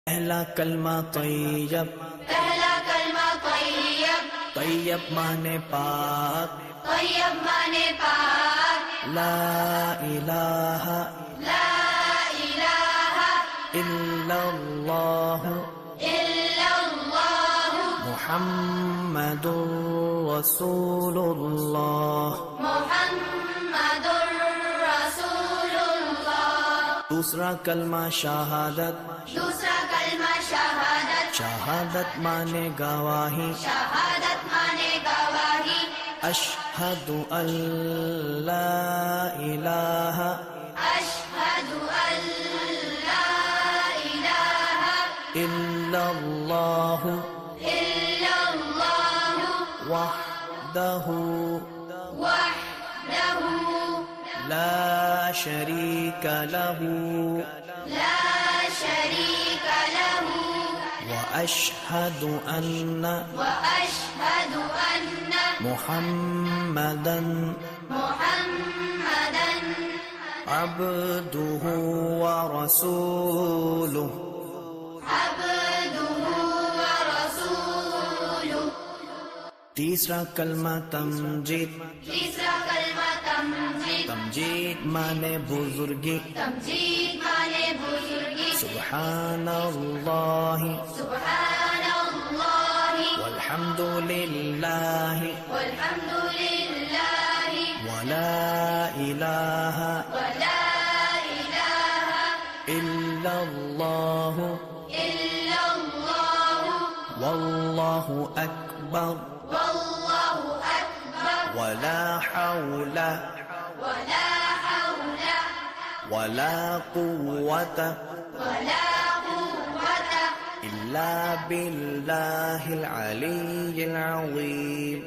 پہلا کلمہ طیب، پہلا کلمہ طیب، طیب مانے پاک، طیب مانے پاک، لا الہ لا الہ الا اللہ الا اللہ محمد رسول اللہ۔ محمد رسول اللہ۔ دوسرا کلمہ شہادت، دوسرا کلمہ شہادت، شہادت مانے گواہی، شہادت مانے گواہی، اشہد ان لا الہ اشہد ان لا الہ الا اللہ الا اللہ وحدہ وحدہ لا شریک لہ لا شریک لہ واشہد ان واشہد ان محمدا محمدا عبدہ ورسولہ۔ عبدہ ورسولہ۔ تیسرا کلمہ تمجید، تیسرا کلمہ تمجید، تمجید مانے بزرگی، تمجید مانے بزرگی، سبحان اللہ سبحان اللہ والحمد للہ والحمد للہ ولا الہ ولا الہ الا اللہ الا اللہ واللہ اکبر واللہ اکبر ولا حول ولا حول ولا قوة ولا قوة الا باللہ العلی العظیم۔